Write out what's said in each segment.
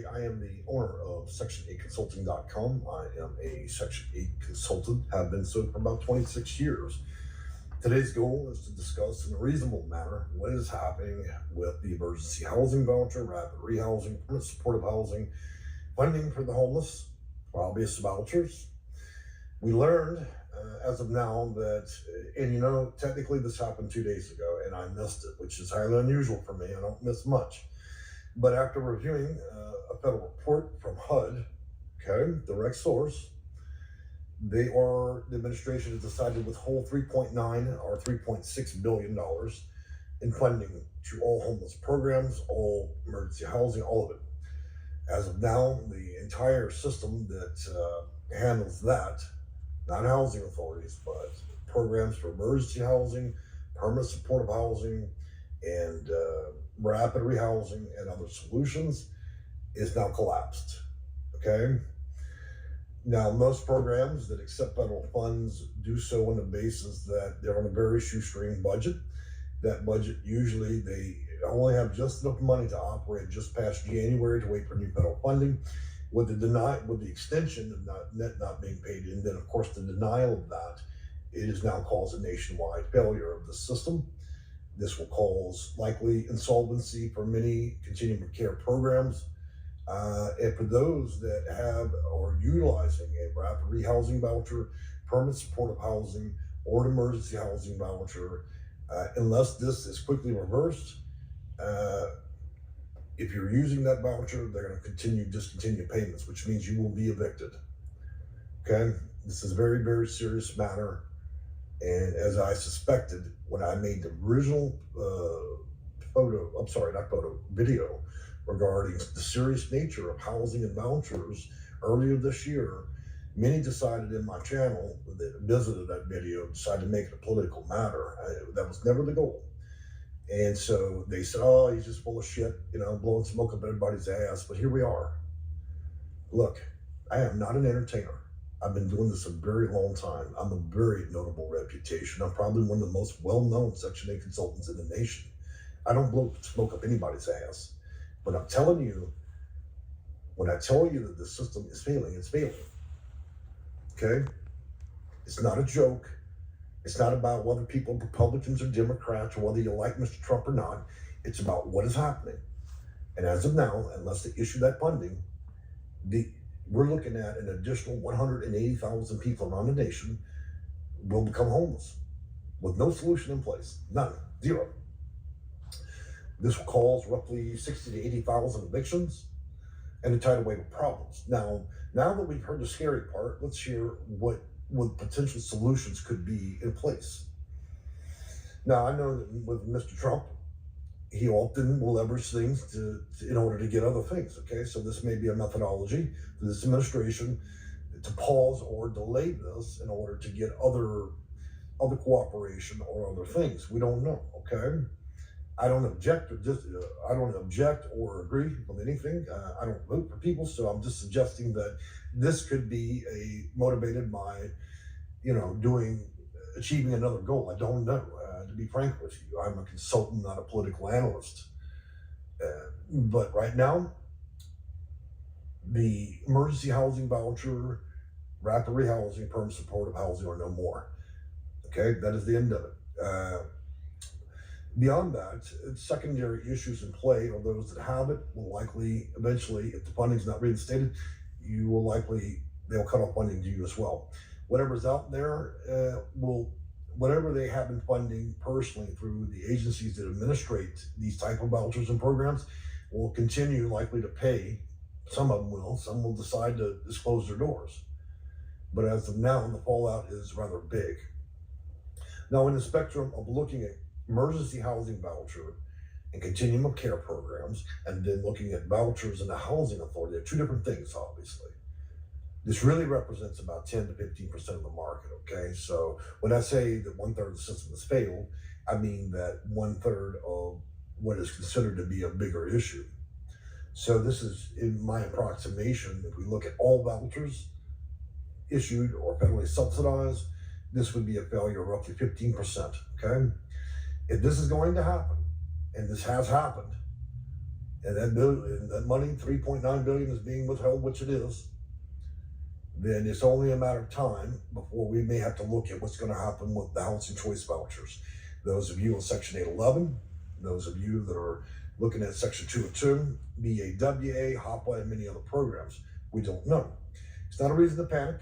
I am the owner of Section8Consulting.com. I am a Section 8 consultant, have been so for about 26 years. Today's goal is to discuss in a reasonable manner what is happening with the emergency housing voucher, rapid rehousing, permanent supportive housing, funding for the homeless, obvious vouchers. We learned as of now that, and technically this happened 2 days ago and I missed it, which is highly unusual for me. I don't miss much. But after reviewing a federal report from HUD, okay, direct source, the administration has decided to withhold $3.9 or $3.6 billion in funding to all homeless programs, all emergency housing, all of it. As of now, the entire system that handles that, not housing authorities, but programs for emergency housing, permanent supportive housing, and rapid rehousing and other solutions, is now collapsed. Okay. Now, most programs that accept federal funds do so on the basis that they're on a very shoestring budget. That budget, usually they only have just enough money to operate just past January to wait for new federal funding. With the extension of net not being paid, and then of course the denial of that, it has now caused a nationwide failure of the system. This will cause likely insolvency for many continuum of care programs. And for those that have or are utilizing a rapid rehousing voucher, permanent supportive housing, or an emergency housing voucher, unless this is quickly reversed, if you're using that voucher, they're going to discontinue payments, which means you will be evicted. Okay, this is a very, very serious matter. And as I suspected when I made the original video regarding the serious nature of housing and vouchers earlier this year, many decided in my channel that visited that video, decided to make it a political matter. That was never the goal. And so they said, oh, he's just full of shit, blowing smoke up everybody's ass. But here we are. Look, I am not an entertainer. I've been doing this a very long time. I'm a very notable reputation. I'm probably one of the most well-known Section 8 consultants in the nation. I don't blow smoke up anybody's ass. But I'm telling you, when I tell you that the system is failing, it's failing. Okay? It's not a joke. It's not about whether people are Republicans or Democrats or whether you like Mr. Trump or not. It's about what is happening. And as of now, unless they issue that funding, we're looking at an additional 180,000 people around the nation will become homeless with no solution in place. None. Zero. This will cause roughly 60 to 80,000 evictions and a tidal wave of problems. Now that we've heard the scary part, let's hear what potential solutions could be in place. Now, I know that with Mr. Trump, he often will leverage things in order to get other things. Okay, so this may be a methodology for this administration to pause or delay this in order to get other cooperation or other things. We don't know. Okay, I don't object or agree with anything. I don't vote for people, so I'm just suggesting that this could be motivated by, achieving another goal. I don't know. To be frank with you, I'm a consultant, not a political analyst. But right now, the emergency housing voucher, rapid rehousing, permanent supportive housing are no more. Okay, that is the end of it. Beyond that, secondary issues in play are those that have it will likely eventually, if the funding is not reinstated, they'll cut off funding to you as well. Whatever's out there whatever they have been funding personally through the agencies that administrate these type of vouchers and programs will continue likely to pay. Some of them will. Some will decide to just close their doors. But as of now, the fallout is rather big. Now, in the spectrum of looking at emergency housing voucher and continuum of care programs, and then looking at vouchers and the housing authority, they're two different things, obviously. This really represents about 10 to 15% of the market, okay? So when I say that 1/3 of the system has failed, I mean that 1/3 of what is considered to be a bigger issue. So this is, in my approximation, if we look at all vouchers issued or federally subsidized, this would be a failure of roughly 15%, okay? If this is going to happen, and this has happened, and that money, 3.9 billion, is being withheld, which it is, then it's only a matter of time before we may have to look at what's going to happen with the housing choice vouchers. Those of you on Section 811, those of you that are looking at Section 202, BAWA, HOPWA, and many other programs, we don't know. It's not a reason to panic.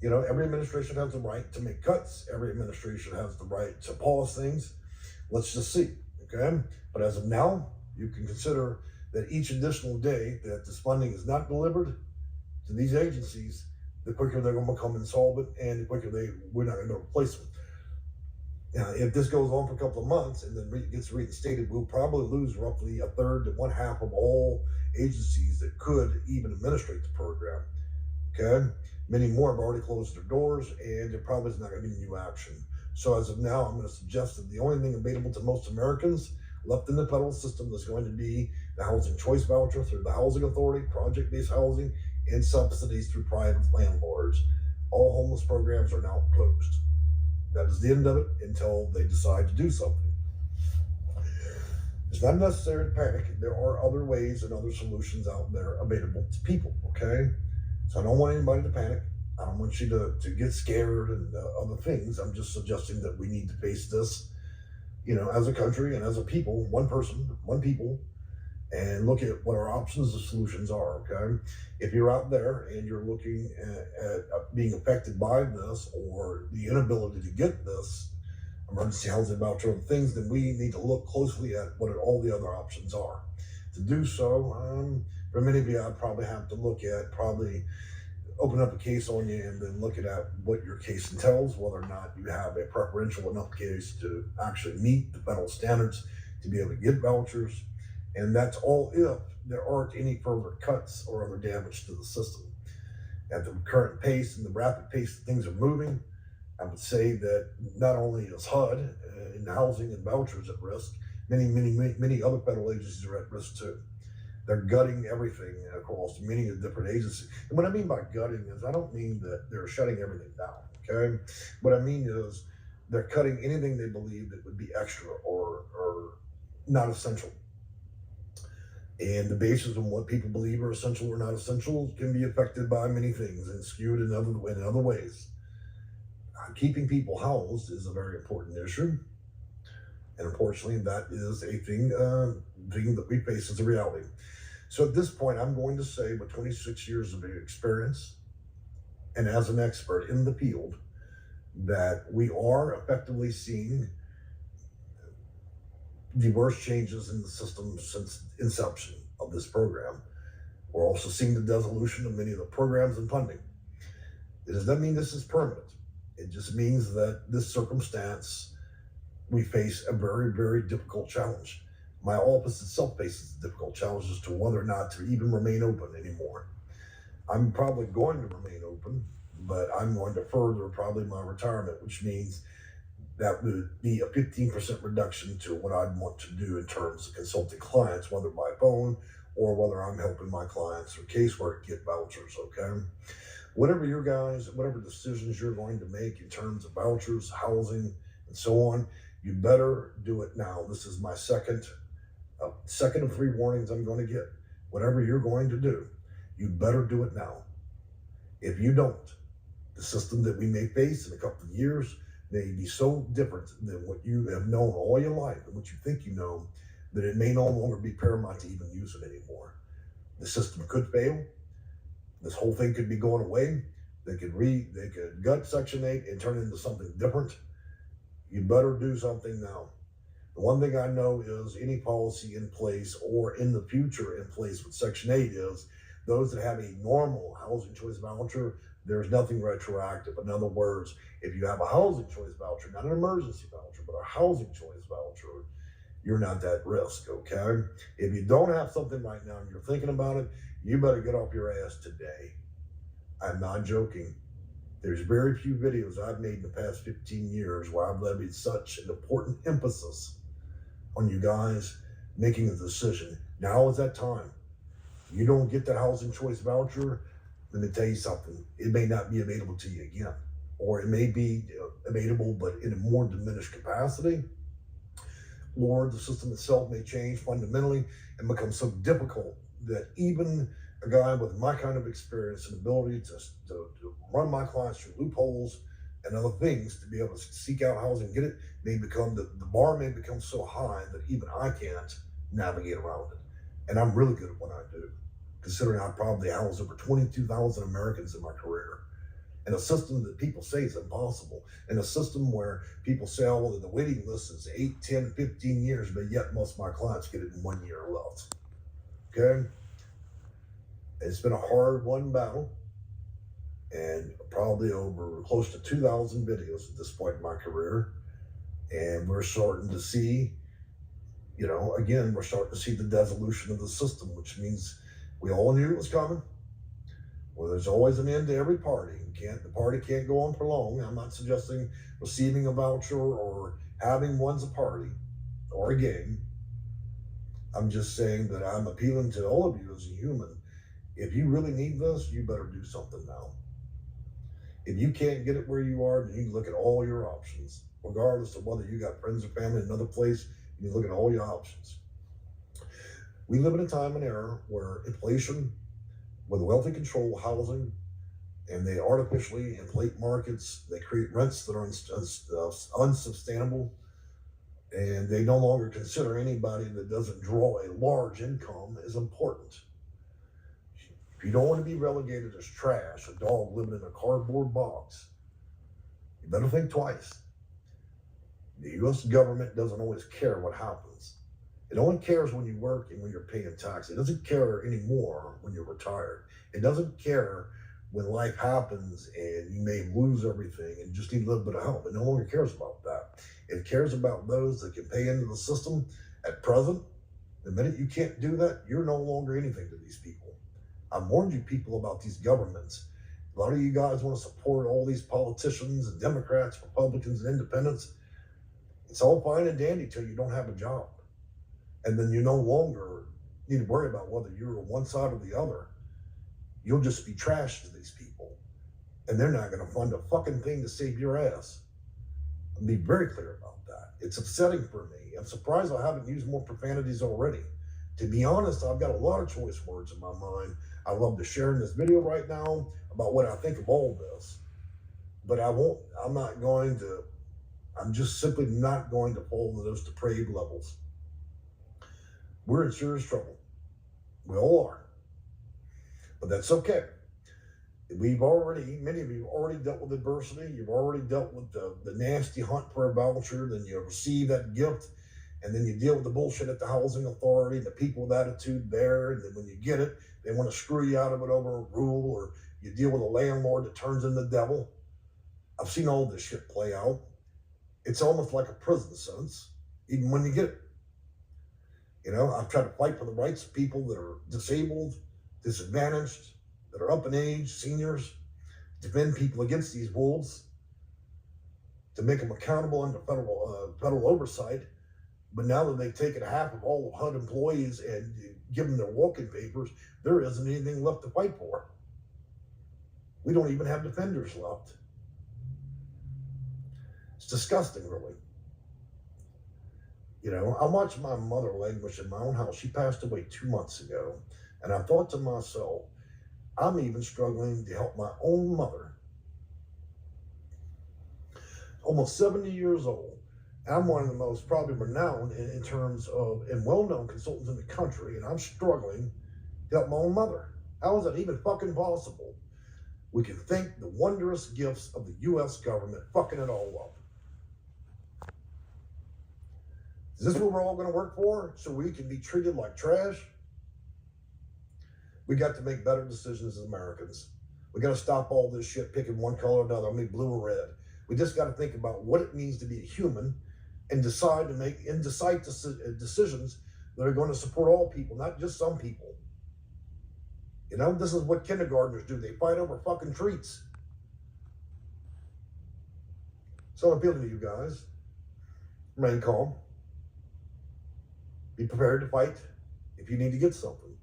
You know, every administration has the right to make cuts. Every administration has the right to pause things. Let's just see, okay? But as of now, you can consider that each additional day that this funding is not delivered to these agencies, the quicker they're going to become insolvent, and the quicker we're not going to replace them. Now, if this goes on for a couple of months and then gets reinstated, we'll probably lose roughly a third to one half of all agencies that could even administrate the program. Okay, many more have already closed their doors, and there probably is not going to be new action. So as of now, I'm going to suggest that the only thing available to most Americans left in the federal system is going to be the housing choice voucher through the housing authority, project-based housing, and subsidies through private landlords. All homeless programs are now closed. That is the end of it until they decide to do something. It's not necessary to panic. There are other ways and other solutions out there available to people, okay? So I don't want anybody to panic. I don't want you to get scared and other things. I'm just suggesting that we need to face this, you know, as a country and as a people, one person, one people, and look at what our options and solutions are, okay? If you're out there and you're looking at being affected by this or the inability to get this emergency housing voucher and things, then we need to look closely at what all the other options are. To do so, for many of you, I'd probably have to open up a case on you and then look at what your case entails, whether or not you have a preferential enough case to actually meet the federal standards to be able to get vouchers. And that's all if there aren't any further cuts or other damage to the system. At the current pace and the rapid pace that things are moving, I would say that not only is HUD in housing and vouchers at risk, many other federal agencies are at risk too. They're gutting everything across many of the different agencies. And what I mean by gutting is I don't mean that they're shutting everything down, okay? What I mean is they're cutting anything they believe that would be extra or not essential. And the basis on what people believe are essential or not essential can be affected by many things and skewed in other ways. Keeping people housed is a very important issue. And unfortunately, that is a thing that we face as a reality. So at this point, I'm going to say with 26 years of experience and as an expert in the field, that we are effectively seeing the worst changes in the system since inception of this program. We're also seeing the dissolution of many of the programs and funding. It does not mean this is permanent. It just means that this circumstance, we face a very, very difficult challenge. My office itself faces a difficult challenge as to whether or not to even remain open anymore. I'm probably going to remain open, but I'm going to further probably my retirement, which means that would be a 15% reduction to what I'd want to do in terms of consulting clients, whether by phone or whether I'm helping my clients or casework get vouchers, okay? Whatever decisions you're going to make in terms of vouchers, housing, and so on, you better do it now. This is my second of 3 warnings I'm going to get. Whatever you're going to do, you better do it now. If you don't, the system that we may face in a couple of years may be so different than what you have known all your life and what you think you know, that it may no longer be paramount to even use it anymore. The system could fail. This whole thing could be going away. They could gut Section 8 and turn it into something different. You better do something now. The one thing I know is any policy in place or in the future in place with Section 8 is those that have a normal housing choice voucher, there's nothing retroactive. In other words, if you have a housing choice voucher, not an emergency voucher, but a housing choice voucher, you're not at risk, okay? If you don't have something right now and you're thinking about it, you better get off your ass today. I'm not joking. There's very few videos I've made in the past 15 years where I've levied such an important emphasis on you guys making a decision. Now is that time. You don't get the housing choice voucher, let me tell you something. It may not be available to you again, or it may be available, but in a more diminished capacity, or the system itself may change fundamentally and become so difficult that even a guy with my kind of experience and ability to run my clients through loopholes and other things to be able to seek out housing and get it may become, the bar may become so high that even I can't navigate around it. And I'm really good at what I do, considering I probably housed over 22,000 Americans in my career. In a system that people say is impossible, in a system where people say, oh, well, the waiting list is 8, 10, 15 years, but yet most of my clients get it in 1 year or less. Okay? It's been a hard-won battle, and probably over close to 2,000 videos at this point in my career. And we're starting to see, again, we're starting to see the dissolution of the system, which means we all knew it was coming. Well, there's always an end to every party. The party can't go on for long. I'm not suggesting receiving a voucher or having one's a party or a game. I'm just saying that I'm appealing to all of you as a human. If you really need this, you better do something now. If you can't get it where you are, then you look at all your options, regardless of whether you got friends or family in another place. You look at all your options. We live in a time and era where inflation, with wealthy control housing, and they artificially inflate markets. They create rents that are unsustainable, and they no longer consider anybody that doesn't draw a large income as important. If you don't want to be relegated as trash, a dog living in a cardboard box, you better think twice. The U.S. government doesn't always care what happens. It only cares when you work and when you're paying tax. It doesn't care anymore when you're retired. It doesn't care when life happens and you may lose everything and just need a little bit of help. It no longer cares about that. It cares about those that can pay into the system at present. The minute you can't do that, you're no longer anything to these people. I've warned you people about these governments. A lot of you guys want to support all these politicians and Democrats, Republicans, and independents. It's all fine and dandy till you don't have a job. And then you no longer need to worry about whether you're on one side or the other. You'll just be trash to these people. And they're not going to fund a fucking thing to save your ass. I'll be very clear about that. It's upsetting for me. I'm surprised I haven't used more profanities already. To be honest, I've got a lot of choice words in my mind. I love to share in this video right now about what I think of all this. But I'm just simply not going to fall to those depraved levels. We're in serious trouble. We all are. But that's okay. Many of you have already dealt with adversity. You've already dealt with the nasty hunt for a voucher. Then you receive that gift. And then you deal with the bullshit at the housing authority, the people with attitude there. And then when you get it, they want to screw you out of it over a rule, or you deal with a landlord that turns into the devil. I've seen all this shit play out. It's almost like a prison sentence, even when you get it. I've tried to fight for the rights of people that are disabled, disadvantaged, that are up in age, seniors, defend people against these wolves, to make them accountable under federal oversight. But now that they've taken half of all of HUD employees and given them their walking papers, there isn't anything left to fight for. We don't even have defenders left. It's disgusting, really. I watched my mother languish in my own house. She passed away 2 months ago. And I thought to myself, I'm even struggling to help my own mother. Almost 70 years old. I'm one of the most probably renowned in terms of, and well-known consultants in the country, and I'm struggling to help my own mother. How is that even fucking possible? We can thank the wondrous gifts of the U.S. government fucking it all up. Is this what we're all going to work for? So we can be treated like trash? We got to make better decisions as Americans. We got to stop all this shit picking one color or another. Blue or red. We just got to think about what it means to be a human and decide to make decisions that are going to support all people, not just some people. This is what kindergartners do. They fight over fucking treats. So I'm appealing to you guys. Remain calm. Be prepared to fight if you need to get something.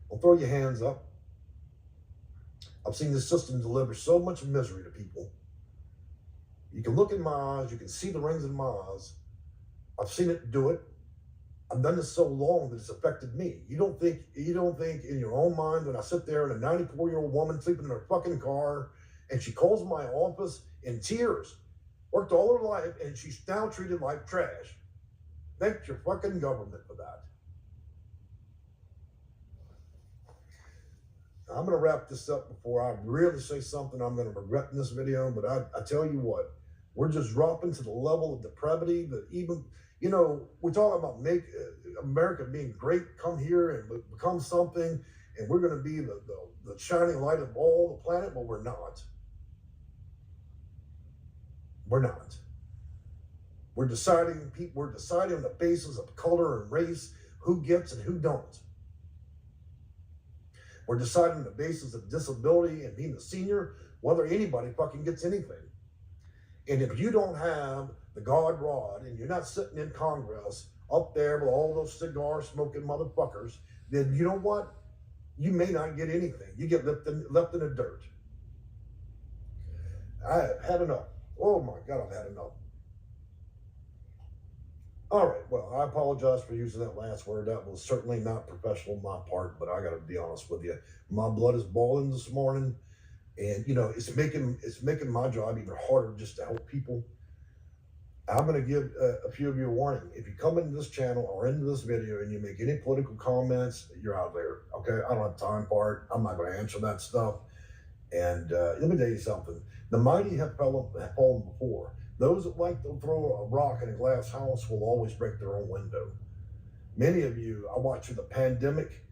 Don't throw your hands up. I've seen this system deliver so much misery to people. You can look in my eyes, you can see the rings in my eyes. I've seen it do it. I've done this so long that it's affected me. You don't think in your own mind when I sit there and a 94-year-old woman sleeping in her fucking car and she calls my office in tears, worked all her life, and she's now treated like trash. Thank your fucking government for that. I'm going to wrap this up before I really say something I'm going to regret in this video, but I tell you what, we're just dropping to the level of depravity that even, you know, we're talking about make America being great, come here and become something, and we're going to be the shining light of all the planet, but we're not. We're not. We're deciding on the basis of color and race who gets and who don't. We're deciding on the basis of disability and being a senior, whether anybody fucking gets anything. And if you don't have the God rod and you're not sitting in Congress up there with all those cigar smoking motherfuckers, then you know what? You may not get anything. You get left in the dirt. I have had enough. Oh my God, I've had enough. All right, well, I apologize for using that last word. That was certainly not professional on my part, but I got to be honest with you. My blood is boiling this morning, and you know it's making my job even harder just to help people. I'm going to give a few of you a warning. If you come into this channel or into this video and you make any political comments, you're out there. Okay, I don't have time for it. I'm not going to answer that stuff. And let me tell you something. The mighty have fallen before. Those that like to throw a rock in a glass house will always break their own window. Many of you, I watched through the pandemic,